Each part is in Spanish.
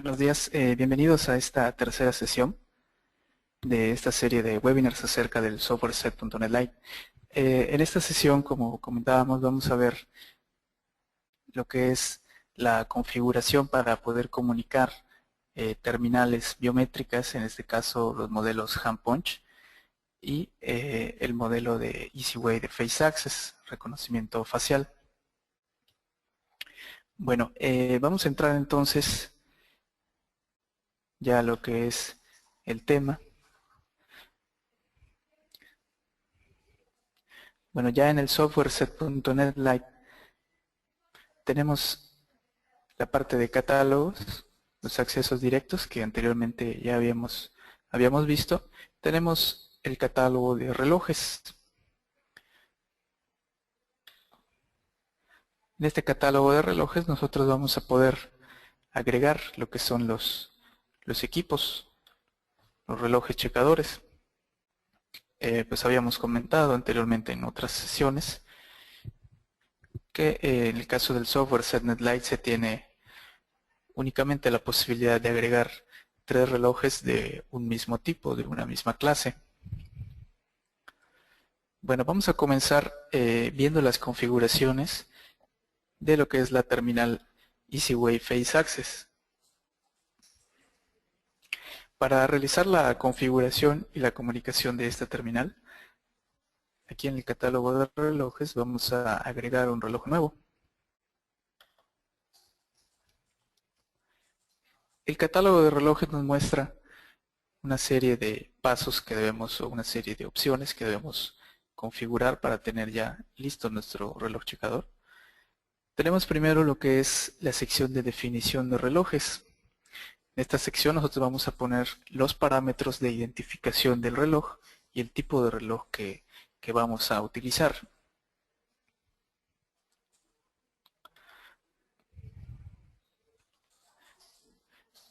Buenos días, bienvenidos a esta tercera sesión de esta serie de webinars acerca del software set.NET Lite. En esta sesión, como comentábamos, vamos a ver lo que es la configuración para poder comunicar terminales biométricas, en este caso los modelos HandPunch y el modelo de EasyWay de Face Access, reconocimiento facial. Bueno, vamos a entrar entonces ya a lo que es el tema. Bueno, ya en el software set.NET Lite tenemos la parte de catálogos, los accesos directos que anteriormente ya habíamos visto. Tenemos el catálogo de relojes. En este catálogo de relojes nosotros vamos a poder agregar lo que son los equipos, los relojes checadores. Pues habíamos comentado anteriormente en otras sesiones que en el caso del software set.NET Lite se tiene únicamente la posibilidad de agregar 3 relojes de un mismo tipo, de una misma clase. Bueno, vamos a comenzar viendo las configuraciones de lo que es la terminal EasyWay Face Access. Para realizar la configuración y la comunicación de esta terminal, aquí en el catálogo de relojes vamos a agregar un reloj nuevo. El catálogo de relojes nos muestra una serie de pasos que debemos, o una serie de opciones que debemos configurar para tener ya listo nuestro reloj checador. Tenemos primero lo que es la sección de definición de relojes. En esta sección nosotros vamos a poner los parámetros de identificación del reloj y el tipo de reloj que vamos a utilizar.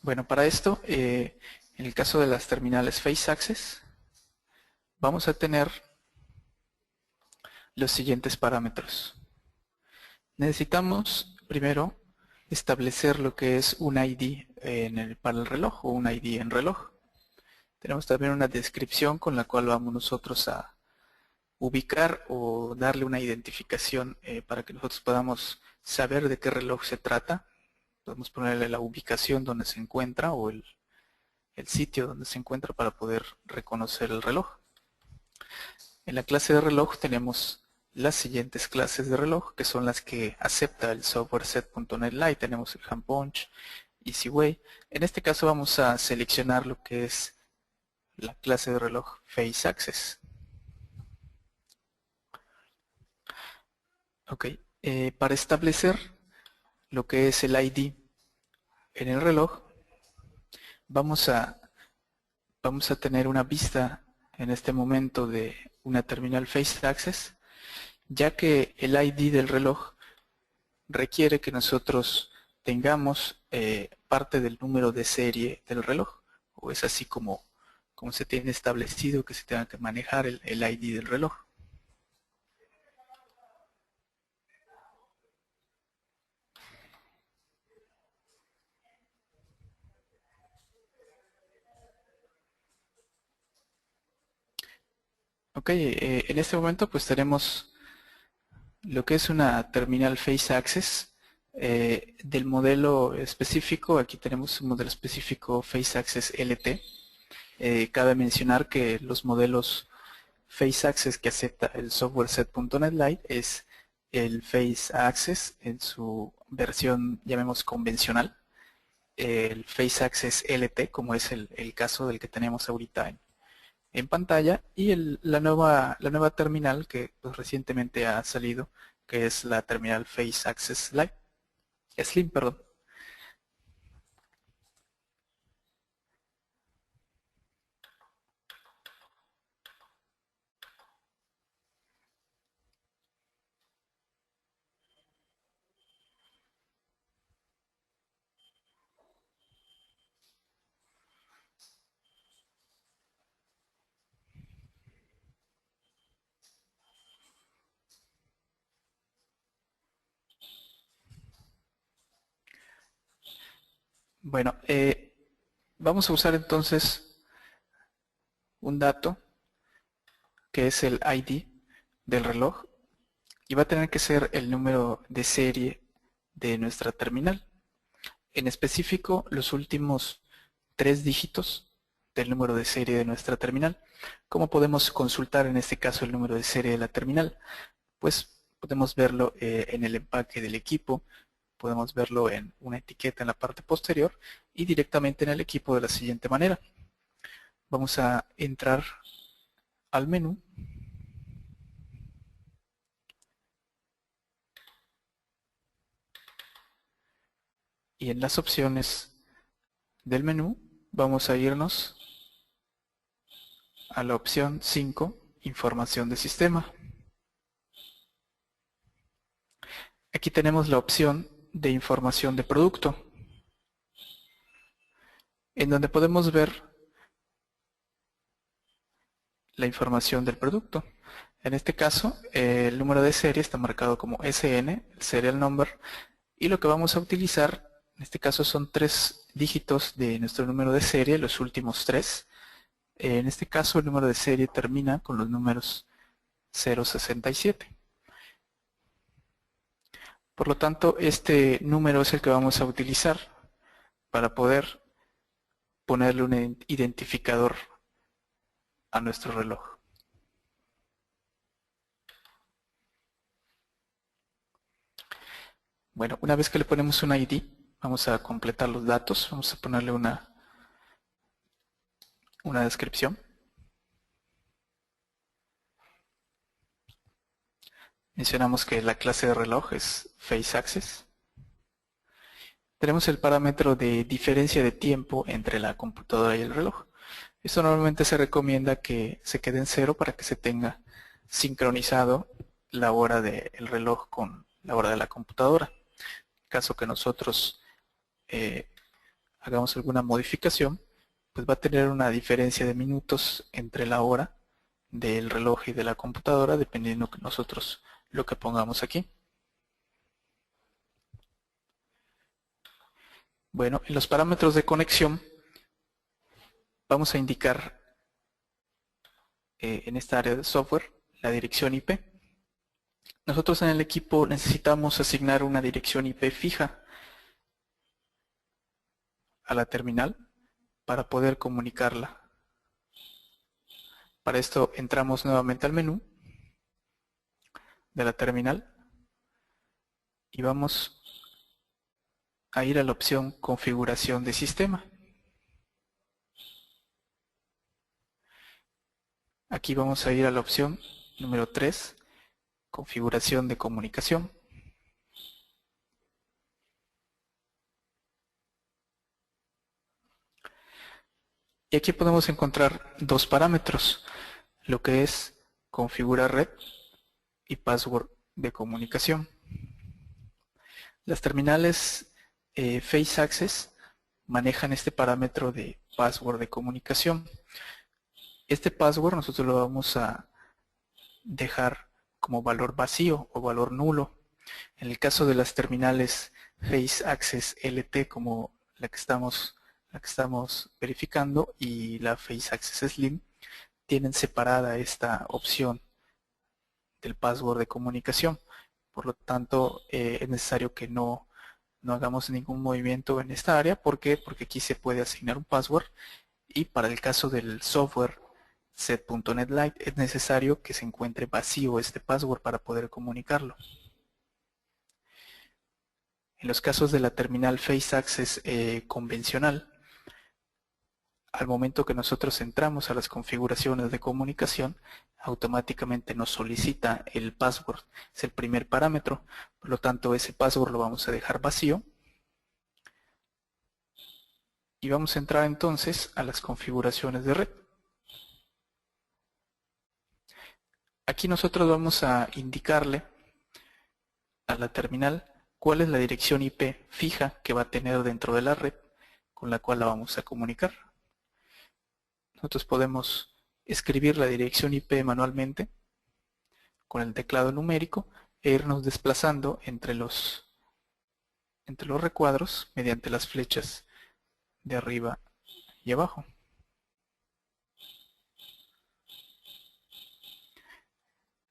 Bueno, para esto, en el caso de las terminales Face Access, vamos a tener los siguientes parámetros. Necesitamos primero establecer lo que es un ID para el reloj o un ID en reloj. Tenemos también una descripción con la cual vamos nosotros a ubicar o darle una identificación para que nosotros podamos saber de qué reloj se trata. Podemos ponerle la ubicación donde se encuentra o el sitio donde se encuentra para poder reconocer el reloj. En la clase de reloj tenemos las siguientes clases de reloj, que son las que acepta el software set.NET Lite. Tenemos el HandPunch, EasyWay. En este caso vamos a seleccionar lo que es la clase de reloj Face Access. Ok, para establecer lo que es el ID en el reloj, vamos a tener una vista en este momento de una terminal Face Access, ya que el ID del reloj requiere que nosotros tengamos parte del número de serie del reloj, o es así como se tiene establecido que se tenga que manejar el ID del reloj. Ok, en este momento pues tenemos lo que es una terminal Face Access del modelo específico. Aquí tenemos un modelo específico Face Access LT. Cabe mencionar que los modelos Face Access que acepta el software set.NET Lite es el Face Access en su versión, llamemos convencional, el Face Access LT, como es el caso del que tenemos ahorita en pantalla, y la nueva terminal que pues, recientemente ha salido, que es la terminal Face Access Lite, Slim, perdón. Bueno, vamos a usar entonces un dato que es el ID del reloj y va a tener que ser el número de serie de nuestra terminal. En específico, los últimos 3 dígitos del número de serie de nuestra terminal. ¿Cómo podemos consultar en este caso el número de serie de la terminal? Pues podemos verlo en el empaque del equipo, podemos verlo en una etiqueta en la parte posterior y directamente en el equipo de la siguiente manera. Vamos a entrar al menú y en las opciones del menú vamos a irnos a la opción 5, información de sistema. Aquí tenemos la opción de información de producto, en donde podemos ver la información del producto. En este caso, el número de serie está marcado como SN, el serial number, y lo que vamos a utilizar, en este caso son 3 dígitos de nuestro número de serie, los últimos 3. En este caso, el número de serie termina con los números 067. Por lo tanto, este número es el que vamos a utilizar para poder ponerle un identificador a nuestro reloj. Bueno, una vez que le ponemos un ID, vamos a completar los datos, vamos a ponerle una descripción. Mencionamos que la clase de reloj es FaceAccess. Tenemos el parámetro de diferencia de tiempo entre la computadora y el reloj. Esto normalmente se recomienda que se quede en 0 para que se tenga sincronizado la hora del reloj con la hora de la computadora. En caso que nosotros hagamos alguna modificación, pues va a tener una diferencia de minutos entre la hora del reloj y de la computadora, dependiendo que nosotros lo que pongamos aquí. Bueno, en los parámetros de conexión vamos a indicar en esta área de software la dirección IP. Nosotros en el equipo necesitamos asignar una dirección IP fija a la terminal para poder comunicarla. Para esto entramos nuevamente al menú de la terminal y vamos a ir a la opción configuración de sistema. Aquí vamos a ir a la opción número 3, configuración de comunicación. Y aquí podemos encontrar 2 parámetros, lo que es configurar red y password de comunicación. Las terminales FaceAccess manejan este parámetro de password de comunicación. Este password nosotros lo vamos a dejar como valor vacío o valor nulo. En el caso de las terminales FaceAccess LT como la que estamos verificando y la FaceAccess Slim, tienen separada esta opción del password de comunicación. Por lo tanto, es necesario que no hagamos ningún movimiento en esta área. ¿Por qué? Porque aquí se puede asignar un password y para el caso del software set.NET Lite es necesario que se encuentre vacío este password para poder comunicarlo. En los casos de la terminal FaceAccess convencional, al momento que nosotros entramos a las configuraciones de comunicación, automáticamente nos solicita el password. Es el primer parámetro, por lo tanto ese password lo vamos a dejar vacío. Y vamos a entrar entonces a las configuraciones de red. Aquí nosotros vamos a indicarle a la terminal cuál es la dirección IP fija que va a tener dentro de la red con la cual la vamos a comunicar. Nosotros podemos escribir la dirección IP manualmente con el teclado numérico e irnos desplazando entre los recuadros mediante las flechas de arriba y abajo.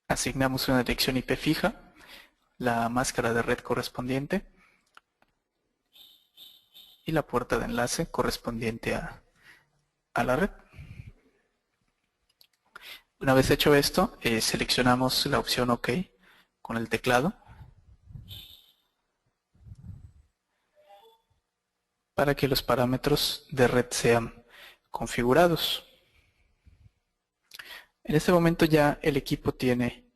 Asignamos una dirección IP fija, la máscara de red correspondiente y la puerta de enlace correspondiente a la red. Una vez hecho esto, seleccionamos la opción OK con el teclado para que los parámetros de red sean configurados. En este momento ya el equipo tiene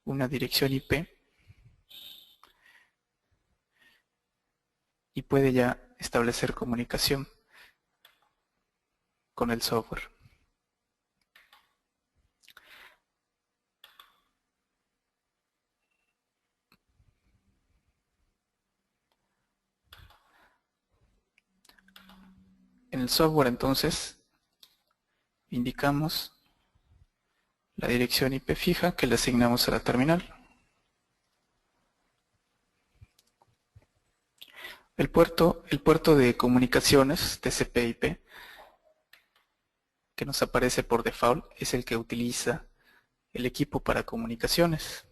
una dirección IP y puede ya establecer comunicación con el software. En el software entonces indicamos la dirección IP fija que le asignamos a la terminal. El puerto de comunicaciones TCP/IP que nos aparece por default es el que utiliza el equipo para comunicaciones.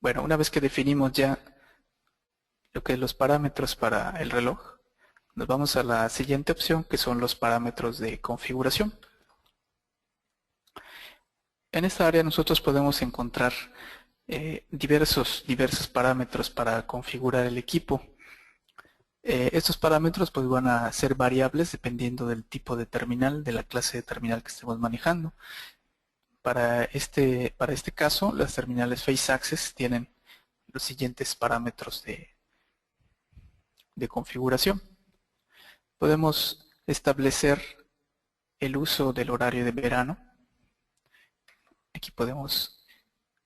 Bueno, una vez que definimos ya lo que es los parámetros para el reloj, nos vamos a la siguiente opción, que son los parámetros de configuración. En esta área nosotros podemos encontrar diversos parámetros para configurar el equipo. Estos parámetros pues van a ser variables dependiendo del tipo de terminal, de la clase de terminal que estemos manejando. Para este caso, las terminales Face Access tienen los siguientes parámetros de configuración. Podemos establecer el uso del horario de verano. Aquí podemos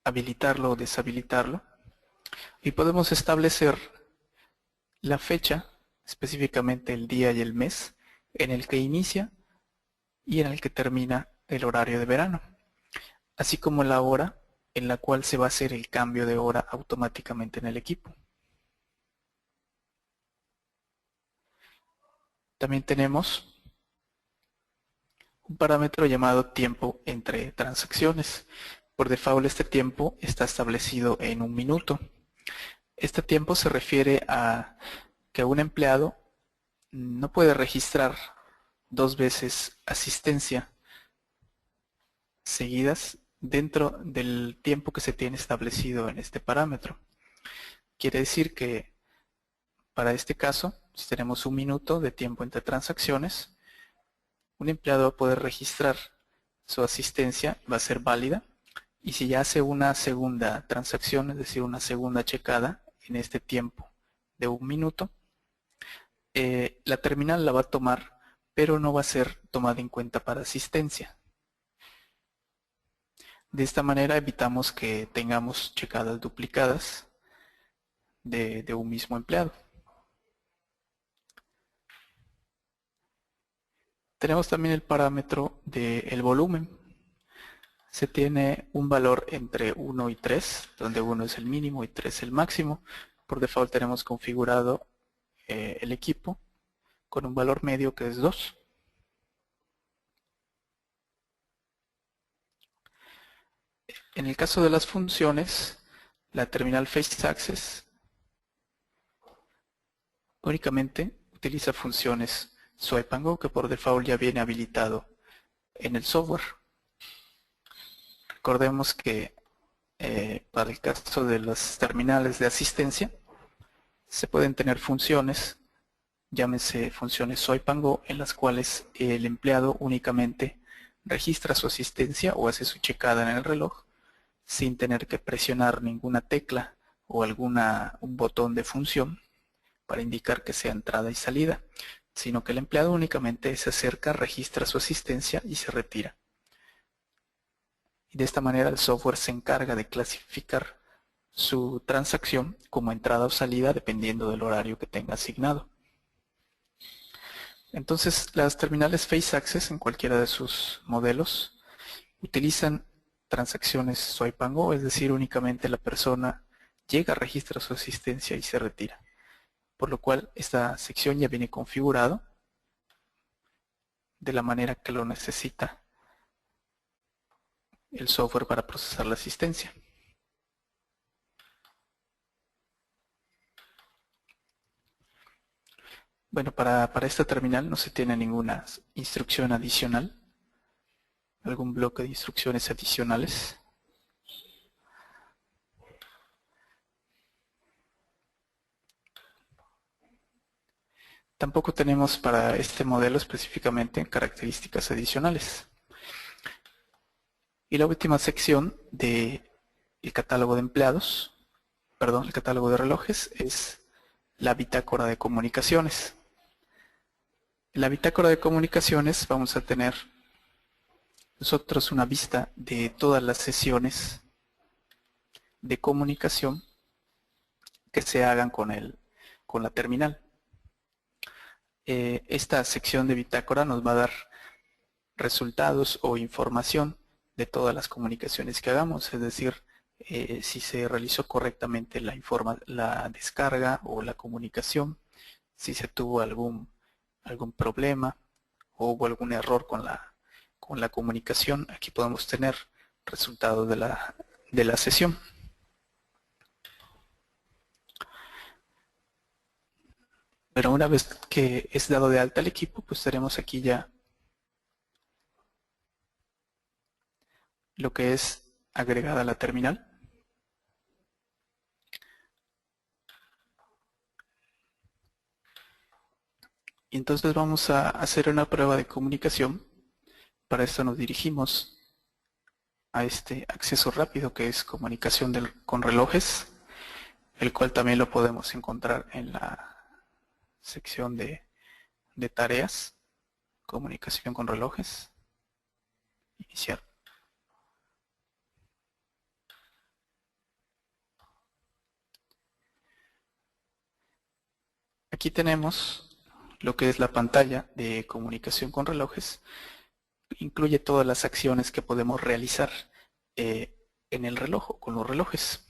habilitarlo o deshabilitarlo. Y podemos establecer la fecha, específicamente el día y el mes, en el que inicia y en el que termina el horario de verano, así como la hora en la cual se va a hacer el cambio de hora automáticamente en el equipo. También tenemos un parámetro llamado tiempo entre transacciones. Por default este tiempo está establecido en 1 minuto. Este tiempo se refiere a que un empleado no puede registrar 2 veces asistencia seguidas dentro del tiempo que se tiene establecido en este parámetro. Quiere decir que para este caso, si tenemos 1 minuto de tiempo entre transacciones, un empleado va a poder registrar su asistencia, va a ser válida, y si ya hace una segunda transacción, es decir, una segunda checada en este tiempo de 1 minuto, la terminal la va a tomar, pero no va a ser tomada en cuenta para asistencia. De esta manera evitamos que tengamos checadas duplicadas de un mismo empleado. Tenemos también el parámetro del volumen. Se tiene un valor entre 1 y 3, donde 1 es el mínimo y 3 el máximo. Por default tenemos configurado el equipo con un valor medio que es 2. En el caso de las funciones, la terminal Face Access únicamente utiliza funciones Swipe and Go, que por default ya viene habilitado en el software. Recordemos que para el caso de las terminales de asistencia se pueden tener funciones, llámese funciones Swipe and Go, en las cuales el empleado únicamente registra su asistencia o hace su checada en el reloj sin tener que presionar ninguna tecla o un botón de función para indicar que sea entrada y salida, sino que el empleado únicamente se acerca, registra su asistencia y se retira. Y de esta manera el software se encarga de clasificar su transacción como entrada o salida dependiendo del horario que tenga asignado. Entonces, las terminales Face Access en cualquiera de sus modelos utilizan transacciones Swipe and Go, es decir, únicamente la persona llega, registra su asistencia y se retira. Por lo cual, esta sección ya viene configurado de la manera que lo necesita el software para procesar la asistencia. Bueno, para esta terminal no se tiene ninguna instrucción adicional, algún bloque de instrucciones adicionales. Tampoco tenemos para este modelo específicamente características adicionales. Y la última sección del catálogo de empleados, perdón, el catálogo de relojes, es la bitácora de comunicaciones. En la bitácora de comunicaciones vamos a tener nosotros una vista de todas las sesiones de comunicación que se hagan con la terminal. Esta sección de bitácora nos va a dar resultados o información de todas las comunicaciones que hagamos, es decir, si se realizó correctamente la descarga o la comunicación, si se tuvo algún problema o hubo algún error con la comunicación. Aquí podemos tener resultados de la sesión. Pero una vez que es dado de alta el equipo, pues tenemos aquí ya lo que es agregada a la terminal. Y entonces vamos a hacer una prueba de comunicación. Para esto nos dirigimos a este acceso rápido que es comunicación con relojes, el cual también lo podemos encontrar en la sección de tareas, comunicación con relojes, iniciar. Aquí tenemos lo que es la pantalla de comunicación con relojes. Incluye todas las acciones que podemos realizar en el reloj o con los relojes.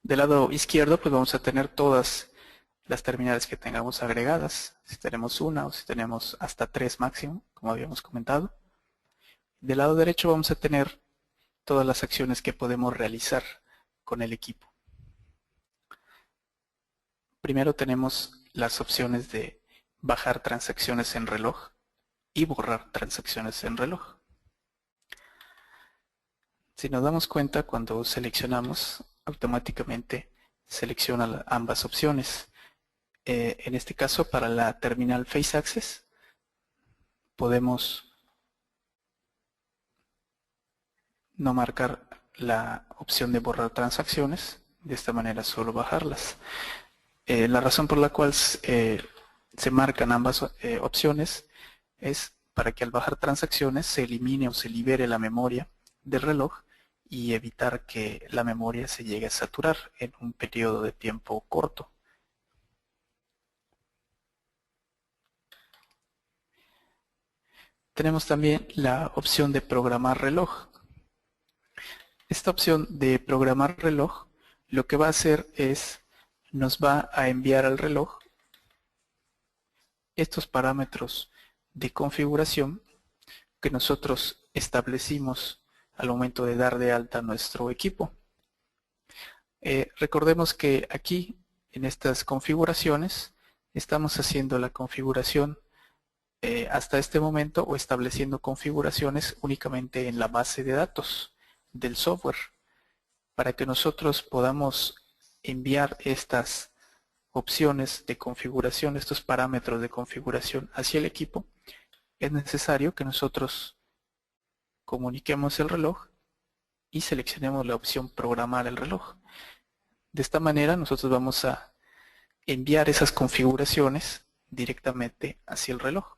Del lado izquierdo pues vamos a tener todas las terminales que tengamos agregadas, si tenemos una o si tenemos hasta 3 máximo, como habíamos comentado. Del lado derecho vamos a tener todas las acciones que podemos realizar con el equipo. Primero tenemos las opciones de bajar transacciones en reloj y borrar transacciones en reloj. Si nos damos cuenta, cuando seleccionamos, automáticamente selecciona ambas opciones. En este caso, para la terminal Face Access, podemos no marcar la opción de borrar transacciones, de esta manera solo bajarlas. La razón por la cual se marcan ambas opciones es para que al bajar transacciones se elimine o se libere la memoria del reloj y evitar que la memoria se llegue a saturar en un periodo de tiempo corto. Tenemos también la opción de programar reloj. Esta opción de programar reloj lo que va a hacer es nos va a enviar al reloj estos parámetros de configuración que nosotros establecimos al momento de dar de alta nuestro equipo. Recordemos que aquí en estas configuraciones estamos haciendo la configuración hasta este momento o estableciendo configuraciones únicamente en la base de datos del software. Para que nosotros podamos enviar estas opciones de configuración, estos parámetros de configuración hacia el equipo, es necesario que nosotros comuniquemos el reloj y seleccionemos la opción programar el reloj. De esta manera nosotros vamos a enviar esas configuraciones directamente hacia el reloj.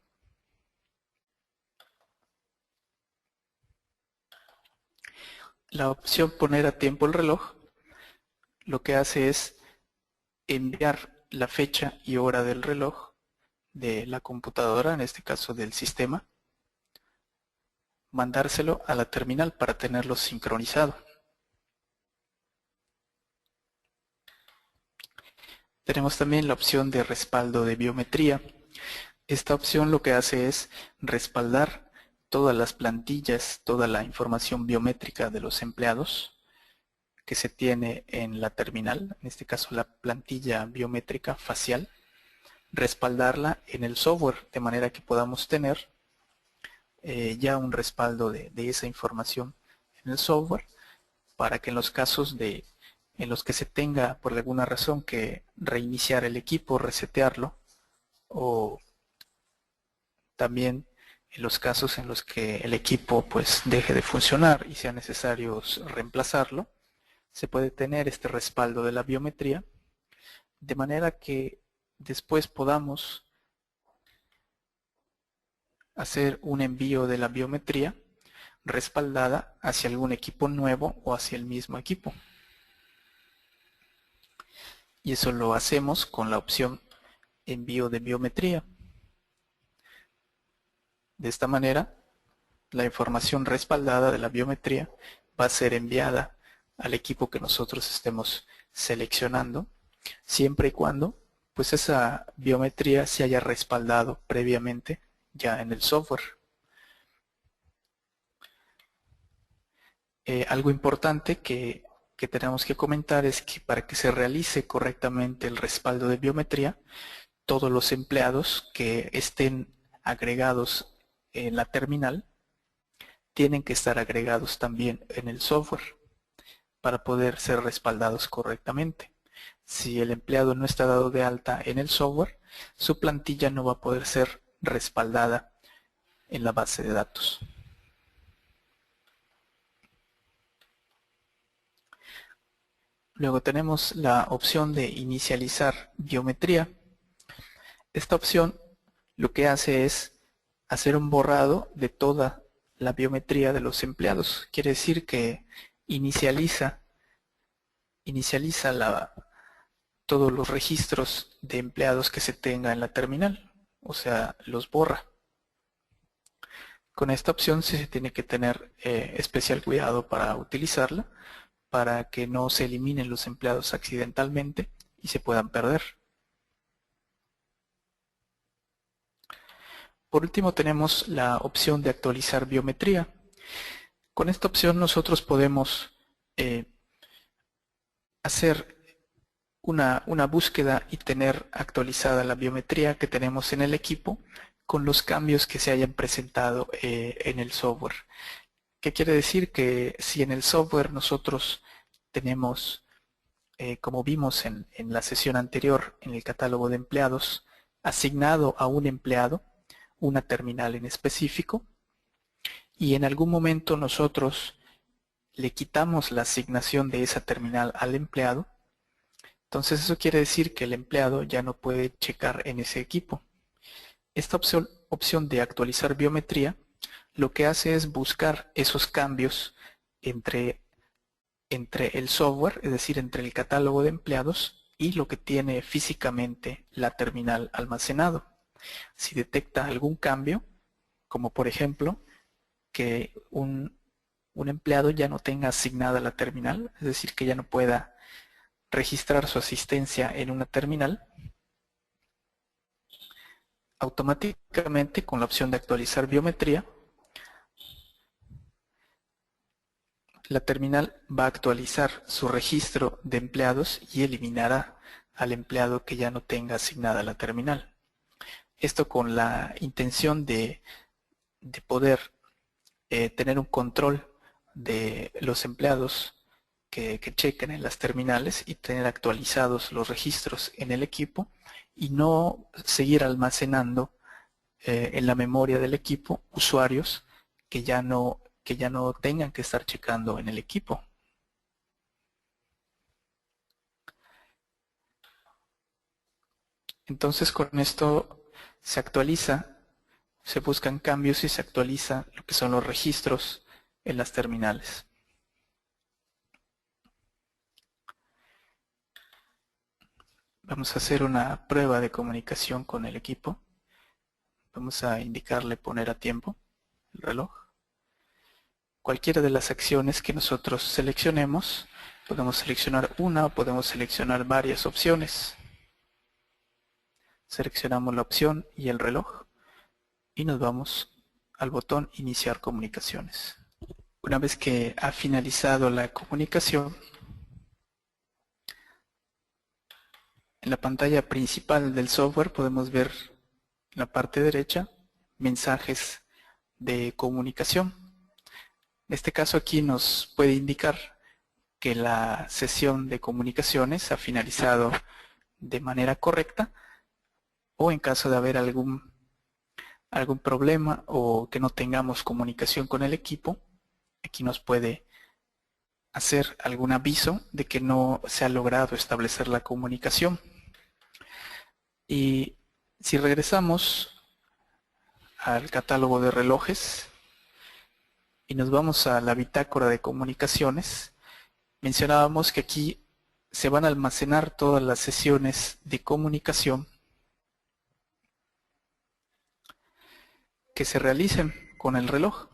La opción poner a tiempo el reloj lo que hace es enviar la fecha y hora del reloj de la computadora, en este caso del sistema, mandárselo a la terminal para tenerlo sincronizado. Tenemos también la opción de respaldo de biometría. Esta opción lo que hace es respaldar todas las plantillas, toda la información biométrica de los empleados que se tiene en la terminal, en este caso la plantilla biométrica facial, respaldarla en el software de manera que podamos tener ya un respaldo de esa información en el software para que en los casos en los que se tenga por alguna razón que reiniciar el equipo, resetearlo, o también en los casos en los que el equipo pues deje de funcionar y sea necesario reemplazarlo, se puede tener este respaldo de la biometría de manera que después podamos hacer un envío de la biometría respaldada hacia algún equipo nuevo o hacia el mismo equipo. Y eso lo hacemos con la opción envío de biometría. De esta manera, la información respaldada de la biometría va a ser enviada al equipo que nosotros estemos seleccionando, siempre y cuando pues esa biometría se haya respaldado previamente ya en el software. Algo importante que tenemos que comentar es que para que se realice correctamente el respaldo de biometría, todos los empleados que estén agregados en la terminal tienen que estar agregados también en el software para poder ser respaldados correctamente. Si el empleado no está dado de alta en el software, su plantilla no va a poder ser respaldada en la base de datos. Luego tenemos la opción de inicializar biometría. Esta opción lo que hace es hacer un borrado de toda la biometría de los empleados. Quiere decir que inicializa todos los registros de empleados que se tenga en la terminal, o sea, los borra. Con esta opción sí se tiene que tener especial cuidado para utilizarla, para que no se eliminen los empleados accidentalmente y se puedan perder. Por último tenemos la opción de actualizar biometría. Con esta opción nosotros podemos hacer una búsqueda y tener actualizada la biometría que tenemos en el equipo con los cambios que se hayan presentado en el software. ¿Qué quiere decir? Que si en el software nosotros tenemos, como vimos en la sesión anterior, en el catálogo de empleados, asignado a un empleado una terminal en específico, y en algún momento nosotros le quitamos la asignación de esa terminal al empleado, entonces eso quiere decir que el empleado ya no puede checar en ese equipo. Esta opción de actualizar biometría lo que hace es buscar esos cambios entre el software, es decir, entre el catálogo de empleados y lo que tiene físicamente la terminal almacenado. Si detecta algún cambio, como por ejemplo que un empleado ya no tenga asignada la terminal, es decir, que ya no pueda registrar su asistencia en una terminal, automáticamente con la opción de actualizar biometría, la terminal va a actualizar su registro de empleados y eliminará al empleado que ya no tenga asignada la terminal. Esto con la intención de poder tener un control de los empleados que chequen en las terminales y tener actualizados los registros en el equipo y no seguir almacenando en la memoria del equipo usuarios que ya no tengan que estar checando en el equipo. Entonces con esto se actualiza, se buscan cambios y se actualiza lo que son los registros en las terminales. Vamos a hacer una prueba de comunicación con el equipo. Vamos a indicarle poner a tiempo el reloj. Cualquiera de las acciones que nosotros seleccionemos, podemos seleccionar una o podemos seleccionar varias opciones. Seleccionamos la opción y el reloj y nos vamos al botón Iniciar comunicaciones. Una vez que ha finalizado la comunicación, en la pantalla principal del software podemos ver en la parte derecha mensajes de comunicación. En este caso aquí nos puede indicar que la sesión de comunicaciones ha finalizado de manera correcta, o en caso de haber algún problema o que no tengamos comunicación con el equipo, aquí nos puede hacer algún aviso de que no se ha logrado establecer la comunicación. Y si regresamos al catálogo de relojes y nos vamos a la bitácora de comunicaciones, mencionábamos que aquí se van a almacenar todas las sesiones de comunicación que se realicen con el reloj.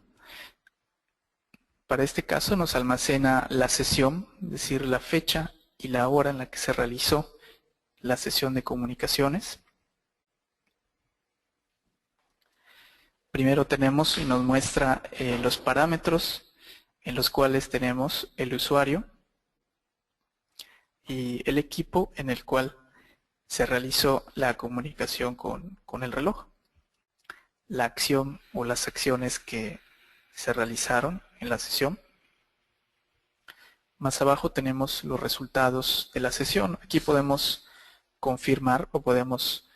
Para este caso nos almacena la sesión, es decir, la fecha y la hora en la que se realizó la sesión de comunicaciones. Primero tenemos y nos muestra los parámetros en los cuales tenemos el usuario y el equipo en el cual se realizó la comunicación con el reloj. La acción o las acciones que se realizaron en la sesión. Más abajo tenemos los resultados de la sesión. Aquí podemos confirmar o podemos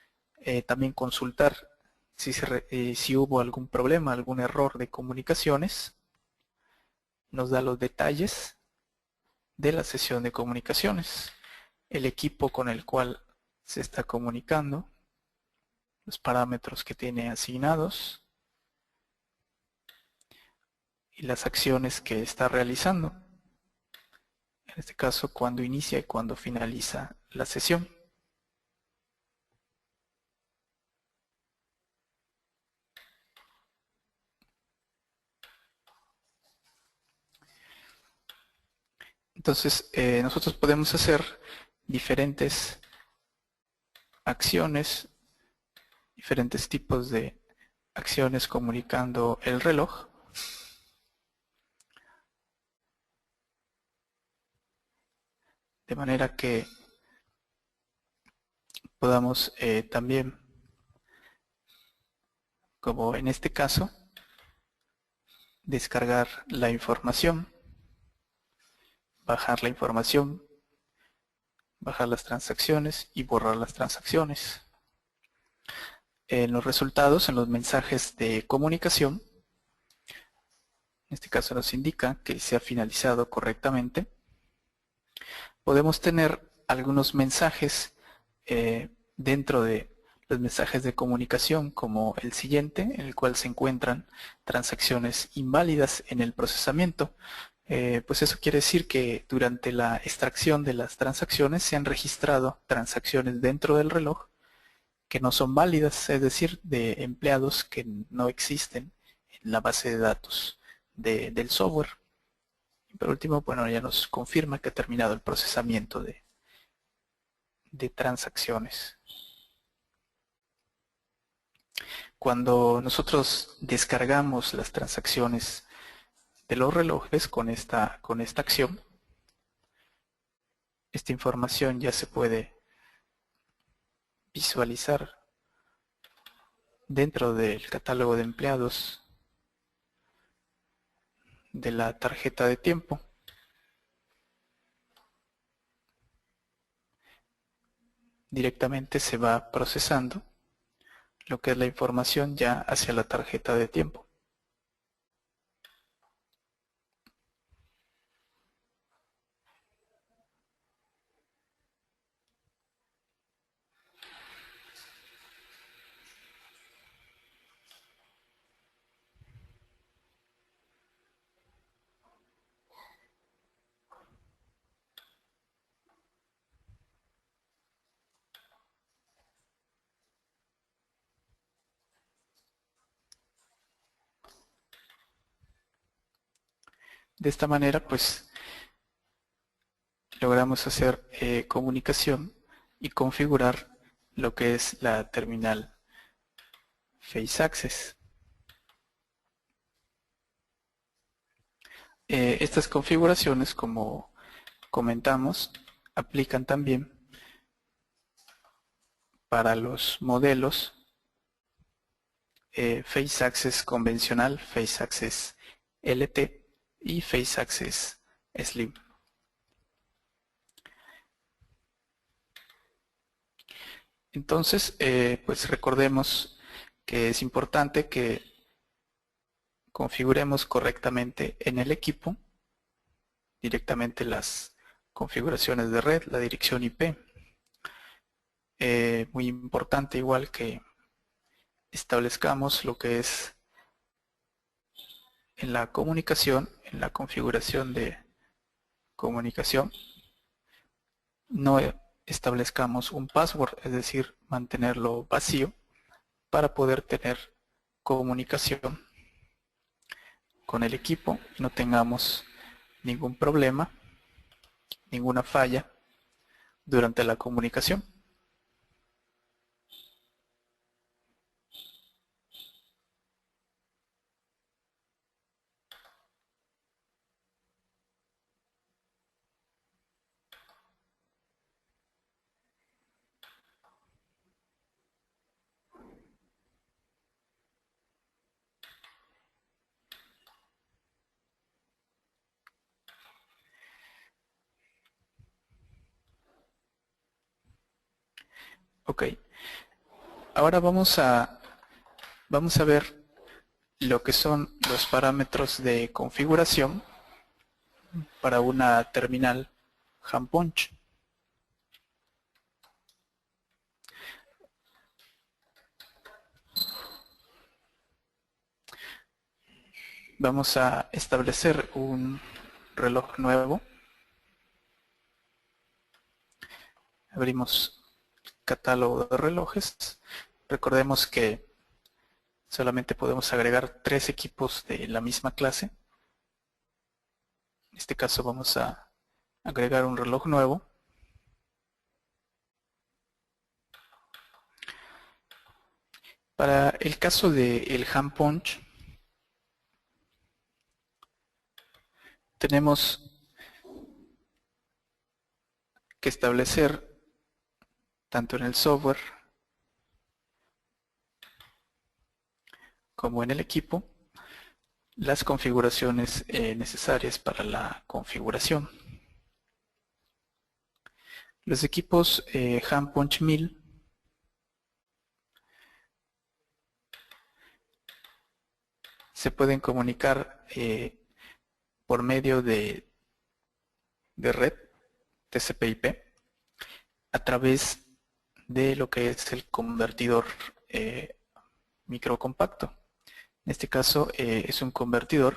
también consultar si hubo algún problema, algún error de comunicaciones. Nos da los detalles de la sesión de comunicaciones, el equipo con el cual se está comunicando, los parámetros que tiene asignados y las acciones que está realizando. En este caso, cuando inicia y cuando finaliza la sesión. Entonces, nosotros podemos hacer diferentes acciones, diferentes tipos de acciones comunicando el reloj. De manera que podamos también, como en este caso, descargar la información, bajar la información, bajar las transacciones y borrar las transacciones. En los resultados, en los mensajes de comunicación, en este caso nos indica que se ha finalizado correctamente. Podemos tener algunos mensajes dentro de los mensajes de comunicación, como el siguiente, en el cual se encuentran transacciones inválidas en el procesamiento. Pues eso quiere decir que durante la extracción de las transacciones se han registrado transacciones dentro del reloj que no son válidas, es decir, de empleados que no existen en la base de datos del software. Y por último, bueno, ya nos confirma que ha terminado el procesamiento de transacciones. Cuando nosotros descargamos las transacciones de los relojes con esta acción, esta información ya se puede visualizar dentro del catálogo de empleados de la tarjeta de tiempo. Directamente se va procesando lo que es la información ya hacia la tarjeta de tiempo. De esta manera pues logramos hacer comunicación y configurar lo que es la terminal Face Access. Estas configuraciones, como comentamos, aplican también para los modelos Face Access convencional, Face Access LT y Face Access Slim. Entonces, pues recordemos que es importante que configuremos correctamente en el equipo directamente las configuraciones de red, la dirección IP. Muy importante igual que establezcamos lo que es en la comunicación, en la configuración de comunicación, no establezcamos un password, es decir, mantenerlo vacío para poder tener comunicación con el equipo y no tengamos ningún problema, ninguna falla durante la comunicación. Ok, ahora vamos a ver lo que son los parámetros de configuración para una terminal handpunch. Vamos a establecer un reloj nuevo. Abrimos catálogo de relojes. Recordemos que solamente podemos agregar 3 equipos de la misma clase. En este caso vamos a agregar un reloj nuevo. Para el caso del handpunch, tenemos que establecer tanto en el software como en el equipo las configuraciones necesarias para la configuración. Los equipos handpunch 1000 se pueden comunicar por medio de red TCP/IP a través de lo que es el convertidor microcompacto. En este caso es un convertidor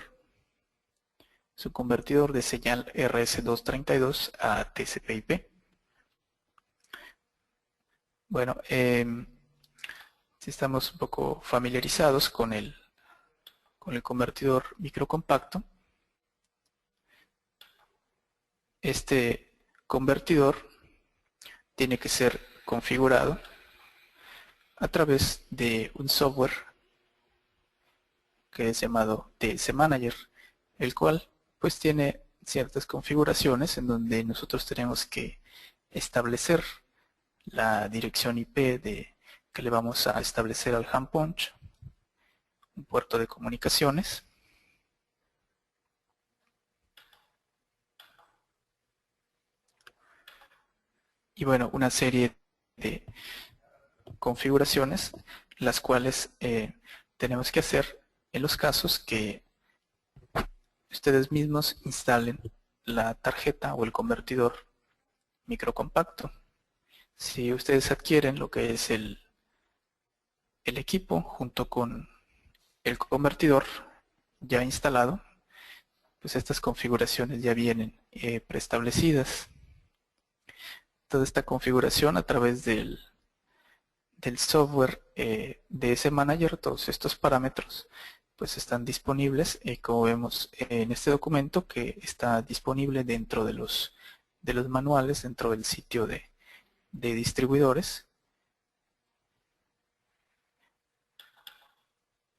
de señal RS232 a TCP/IP. Bueno, si estamos un poco familiarizados con el convertidor microcompacto, este convertidor tiene que ser configurado a través de un software que es llamado TS Manager, el cual pues tiene ciertas configuraciones en donde nosotros tenemos que establecer la dirección IP que le vamos a establecer al handpunch, un puerto de comunicaciones, y bueno, una serie de configuraciones las cuales tenemos que hacer en los casos que ustedes mismos instalen la tarjeta o el convertidor microcompacto. Si ustedes adquieren lo que es el equipo junto con el convertidor ya instalado, pues estas configuraciones ya vienen preestablecidas. Toda esta configuración a través del software DS Manager, todos estos parámetros, pues están disponibles, como vemos en este documento, que está disponible dentro de los manuales, dentro del sitio de distribuidores.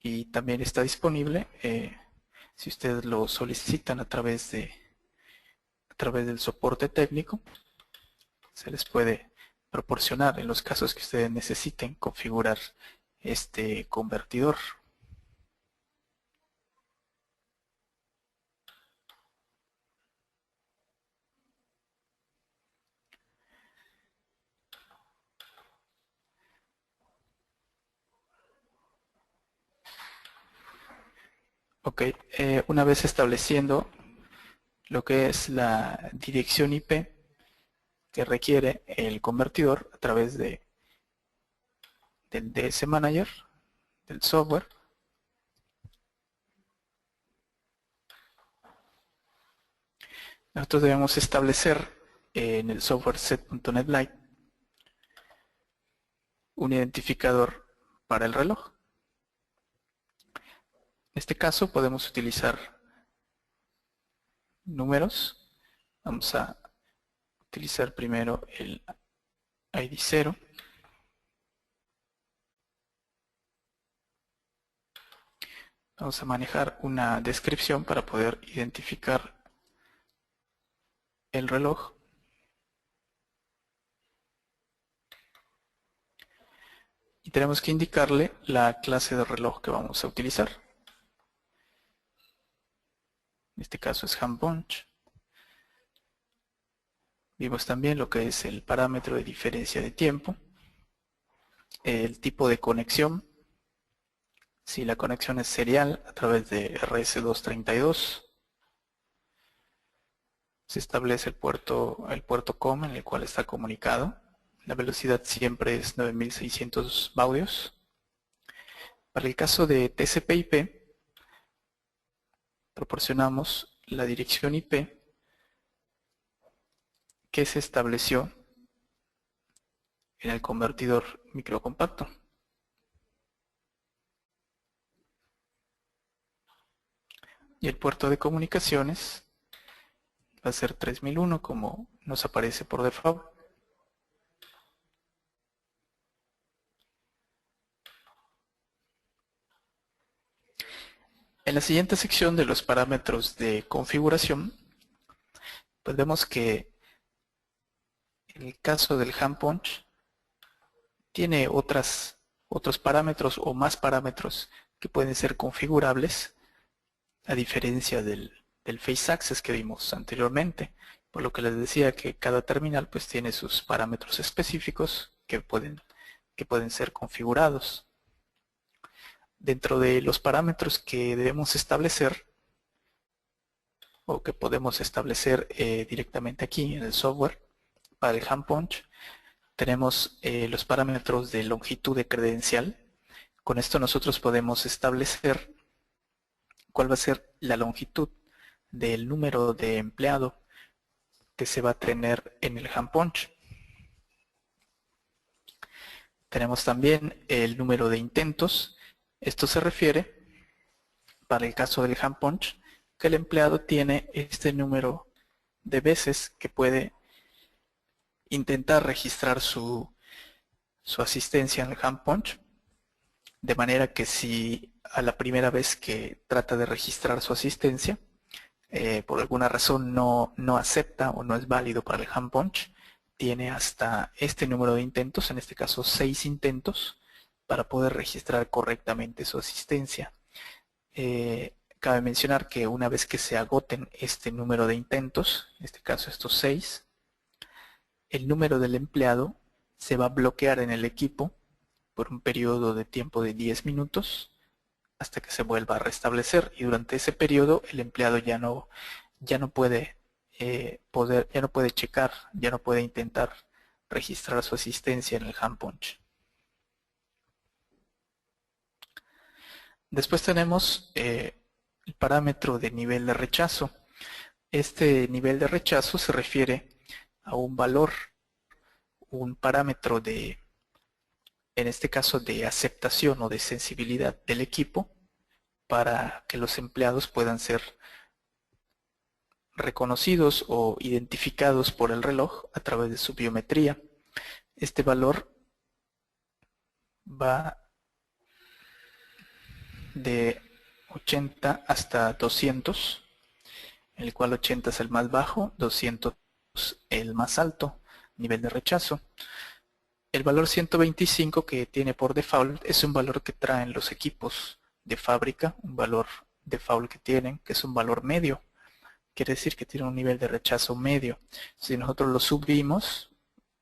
Y también está disponible si ustedes lo solicitan a través del soporte técnico. Se les puede proporcionar en los casos que ustedes necesiten configurar este convertidor. Ok, una vez estableciendo lo que es la dirección IP que requiere el convertidor a través del DS Manager, del software, nosotros debemos establecer en el software set.net Lite un identificador para el reloj. En este caso podemos utilizar números. Vamos a utilizar primero el ID 0. Vamos a manejar una descripción para poder identificar el reloj. Y tenemos que indicarle la clase de reloj que vamos a utilizar. En este caso es hand punch. Vimos también lo que es el parámetro de diferencia de tiempo, el tipo de conexión, si la conexión es serial a través de RS232, se establece el puerto COM en el cual está comunicado, la velocidad siempre es 9600 baudios. Para el caso de TCP/IP, proporcionamos la dirección IP que se estableció en el convertidor microcompacto. Y el puerto de comunicaciones va a ser 3001 como nos aparece por default. En la siguiente sección de los parámetros de configuración, pues vemos que en el caso del hand punch tiene otros parámetros o más parámetros que pueden ser configurables, a diferencia del Face Access que vimos anteriormente, por lo que les decía que cada terminal pues tiene sus parámetros específicos que pueden ser configurados. Dentro de los parámetros que debemos establecer o que podemos establecer directamente aquí en el software para el hand punch, tenemos los parámetros de longitud de credencial. Con esto nosotros podemos establecer cuál va a ser la longitud del número de empleado que se va a tener en el hand punch. Tenemos también el número de intentos. Esto se refiere, para el caso del hand punch, que el empleado tiene este número de veces que puede intentar registrar su asistencia en el hand punch, de manera que si a la primera vez que trata de registrar su asistencia, por alguna razón no acepta o no es válido para el hand punch, tiene hasta este número de intentos, en este caso 6 intentos, para poder registrar correctamente su asistencia. Cabe mencionar que una vez que se agoten este número de intentos, en este caso estos 6, el número del empleado se va a bloquear en el equipo por un periodo de tiempo de 10 minutos hasta que se vuelva a restablecer, y durante ese periodo el empleado ya no puede checar, ya no puede intentar registrar su asistencia en el hand punch. Después tenemos el parámetro de nivel de rechazo. Este nivel de rechazo se refiere a un valor, un parámetro en este caso de aceptación o de sensibilidad del equipo para que los empleados puedan ser reconocidos o identificados por el reloj a través de su biometría. Este valor va de 80 hasta 200, el cual 80 es el más bajo, 200 el más alto nivel de rechazo. El valor 125 que tiene por default es un valor que traen los equipos de fábrica, un valor default que tienen, que es un valor medio. Quiere decir que tiene un nivel de rechazo medio. Si nosotros lo subimos,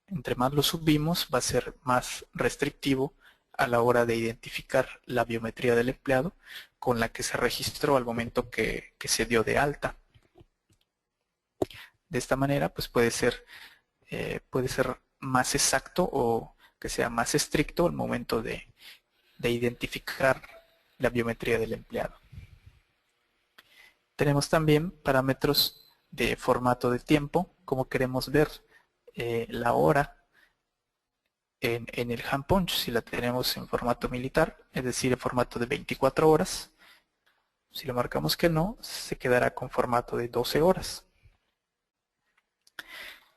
entre más lo subimos, va a ser más restrictivo a la hora de identificar la biometría del empleado con la que se registró al momento que se dio de alta. De esta manera, pues puede ser más exacto o que sea más estricto al momento de identificar la biometría del empleado. Tenemos también parámetros de formato de tiempo, como queremos ver la hora en el hand punch, si la tenemos en formato militar, es decir, en formato de 24 horas. Si lo marcamos que no, se quedará con formato de 12 horas.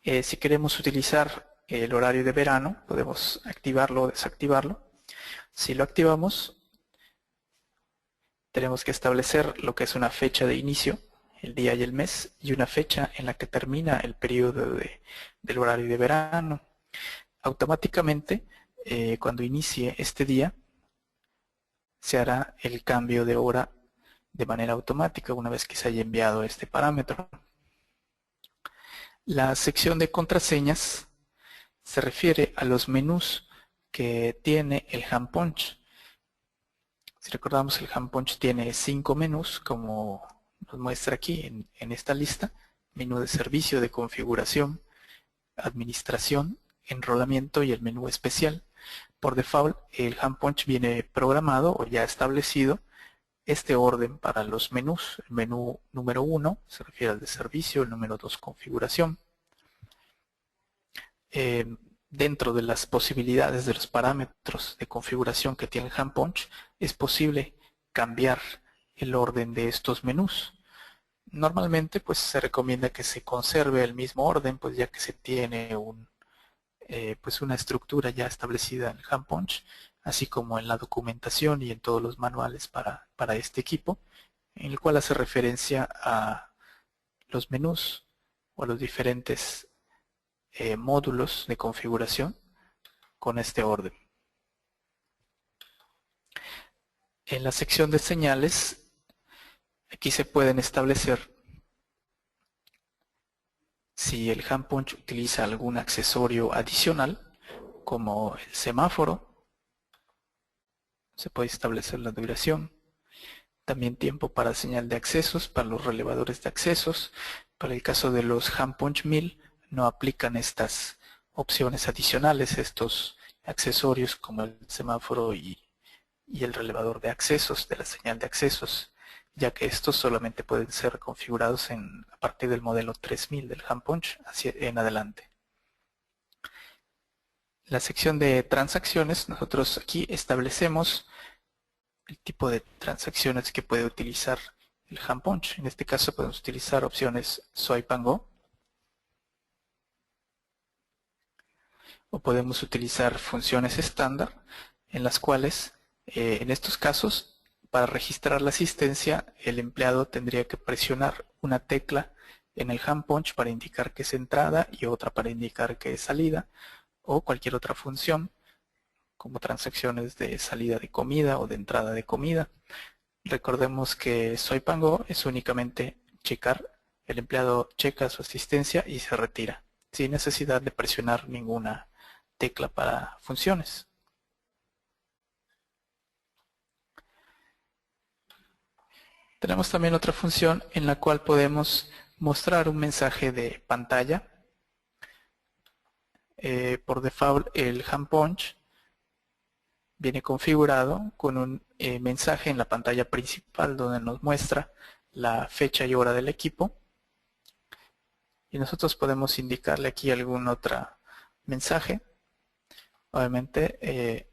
Si queremos utilizar el horario de verano, podemos activarlo o desactivarlo. Si lo activamos, tenemos que establecer lo que es una fecha de inicio, el día y el mes, y una fecha en la que termina el periodo del horario de verano. Automáticamente, cuando inicie este día, se hará el cambio de hora de manera automática una vez que se haya enviado este parámetro. La sección de contraseñas se refiere a los menús que tiene el hand punch. Si recordamos, el hand punch tiene 5 menús, como nos muestra aquí en esta lista: menú de servicio, de configuración, administración, enrolamiento y el menú especial. Por default, el hand punch viene programado o ya establecido este orden para los menús. El menú número 1 se refiere al de servicio, el número 2 configuración. Dentro de las posibilidades de los parámetros de configuración que tiene el hand punch, es posible cambiar el orden de estos menús. Normalmente pues se recomienda que se conserve el mismo orden, pues ya que se tiene pues una estructura ya establecida en el hand punch, así como en la documentación y en todos los manuales para este equipo, en el cual hace referencia a los menús o a los diferentes módulos de configuración con este orden. En la sección de señales, aquí se pueden establecer si el hand punch utiliza algún accesorio adicional, como el semáforo. Se puede establecer la duración, también tiempo para señal de accesos, para los relevadores de accesos. Para el caso de los hand punch 1000 no aplican estas opciones adicionales, estos accesorios como el semáforo y el relevador de accesos, de la señal de accesos, ya que estos solamente pueden ser configurados a partir del modelo 3000 del hand punch en adelante. La sección de transacciones, nosotros aquí establecemos el tipo de transacciones que puede utilizar el hand punch. En este caso podemos utilizar opciones Swipe and Go, o podemos utilizar funciones estándar, en las cuales en estos casos, para registrar la asistencia, el empleado tendría que presionar una tecla en el hand punch para indicar que es entrada y otra para indicar que es salida, o cualquier otra función como transacciones de salida de comida o de entrada de comida. Recordemos que Swipe and Go es únicamente checar, el empleado checa su asistencia y se retira, sin necesidad de presionar ninguna tecla para funciones. Tenemos también otra función en la cual podemos mostrar un mensaje de pantalla. Por default, el hand punch viene configurado con un mensaje en la pantalla principal donde nos muestra la fecha y hora del equipo, y nosotros podemos indicarle aquí algún otro mensaje, obviamente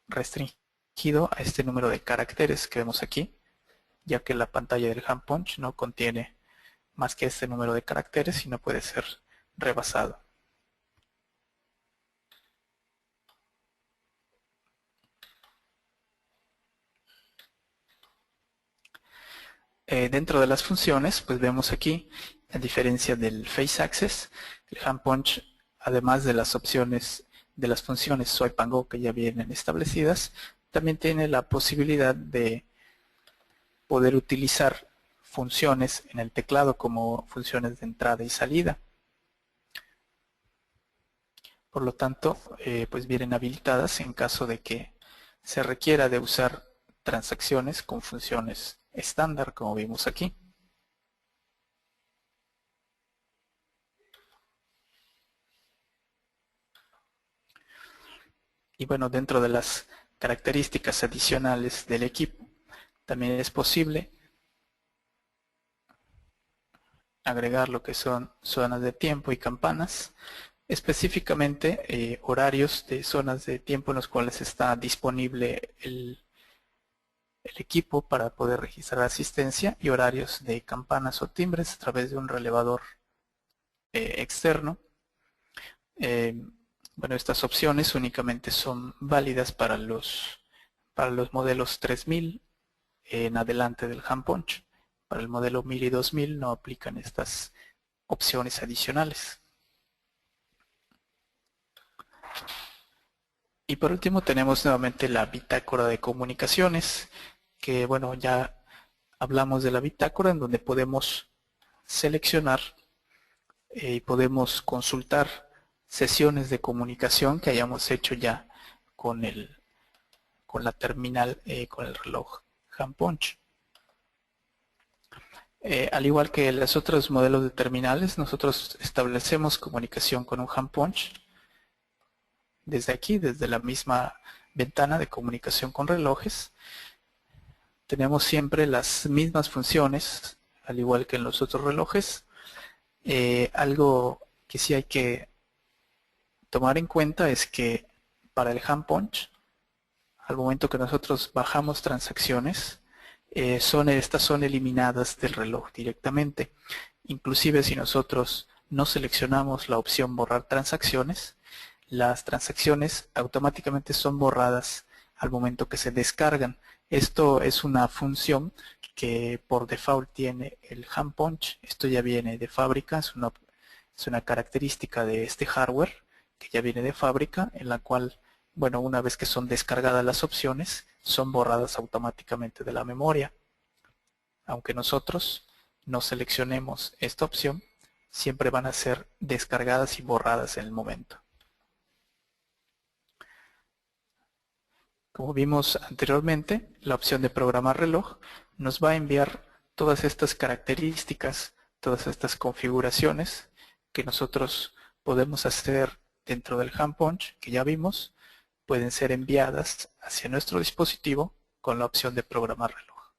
restringido a este número de caracteres que vemos aquí. ya que la pantalla del hand punch no contiene más que este número de caracteres y no puede ser rebasado. Dentro de las funciones, pues vemos aquí, a diferencia del Face Access, el hand punch, además de las opciones de las funciones Swipe and Go que ya vienen establecidas, también tiene la posibilidad de poder utilizar funciones en el teclado como funciones de entrada y salida. Por lo tanto, pues vienen habilitadas en caso de que se requiera de usar transacciones con funciones estándar, como vimos aquí. Y bueno, dentro de las características adicionales del equipo, también es posible agregar lo que son zonas de tiempo y campanas, específicamente horarios de zonas de tiempo en los cuales está disponible el equipo para poder registrar asistencia, y horarios de campanas o timbres a través de un relevador externo. Bueno, estas opciones únicamente son válidas para los modelos 3000 en adelante del hand punch. Para el modelo 1000 y 2000 no aplican estas opciones adicionales. Y por último tenemos nuevamente la bitácora de comunicaciones, que bueno, ya hablamos de la bitácora, en donde podemos seleccionar y podemos consultar sesiones de comunicación que hayamos hecho ya con la terminal, con el reloj hand punch. Al igual que los otros modelos de terminales, nosotros establecemos comunicación con un hand punch desde aquí, desde la misma ventana de comunicación con relojes. Tenemos siempre las mismas funciones, al igual que en los otros relojes. Algo que sí hay que tomar en cuenta es que para el hand punch, al momento que nosotros bajamos transacciones, estas son eliminadas del reloj directamente. Inclusive si nosotros no seleccionamos la opción borrar transacciones, las transacciones automáticamente son borradas al momento que se descargan. Esto es una función que por default tiene el hand punch. Esto ya viene de fábrica, es una característica de este hardware que ya viene de fábrica, en la cual, bueno, una vez que son descargadas las opciones, son borradas automáticamente de la memoria. Aunque nosotros no seleccionemos esta opción, siempre van a ser descargadas y borradas en el momento. Como vimos anteriormente, la opción de programar reloj nos va a enviar todas estas características, todas estas configuraciones que nosotros podemos hacer dentro del hand punch, que ya vimos, pueden ser enviadas hacia nuestro dispositivo con la opción de programar reloj.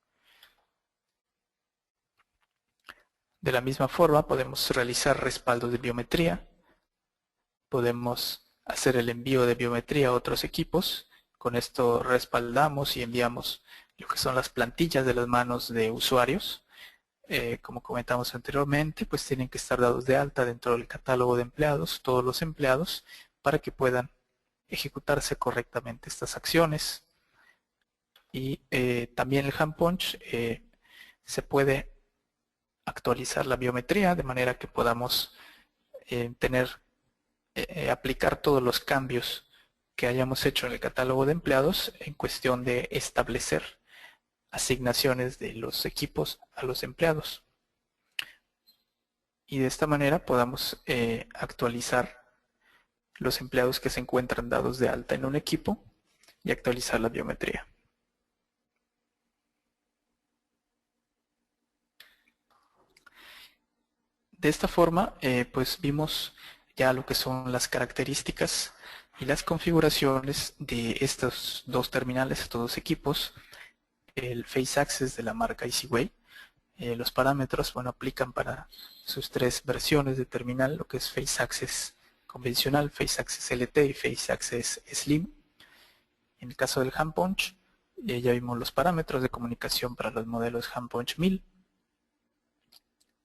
De la misma forma podemos realizar respaldos de biometría, podemos hacer el envío de biometría a otros equipos. Con esto respaldamos y enviamos lo que son las plantillas de las manos de usuarios. Como comentamos anteriormente, pues tienen que estar dados de alta dentro del catálogo de empleados, todos los empleados, para que puedan ejecutarse correctamente estas acciones. Y también el hand punch se puede actualizar la biometría de manera que podamos aplicar todos los cambios que hayamos hecho en el catálogo de empleados en cuestión de establecer asignaciones de los equipos a los empleados. Y de esta manera podamos actualizar los empleados que se encuentran dados de alta en un equipo y actualizar la biometría. De esta forma, pues vimos ya lo que son las características y las configuraciones de estos dos terminales, estos dos equipos. El Face Access de la marca Easyway. Los parámetros, bueno, aplican para sus tres versiones de terminal, lo que es Face Access convencional, Face Access LT y Face Access Slim. En el caso del hand punch, Ya vimos los parámetros de comunicación para los modelos HandPunch 1000.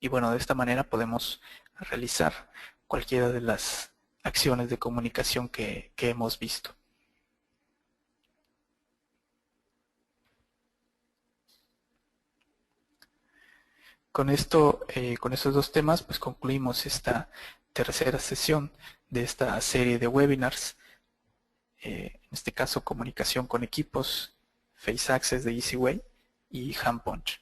Y bueno, de esta manera podemos realizar cualquiera de las acciones de comunicación que hemos visto. Con esto, con estos dos temas, pues concluimos esta tercera sesión de esta serie de webinars. En este caso, comunicación con equipos, Face Access de EasyWay y HandPunch.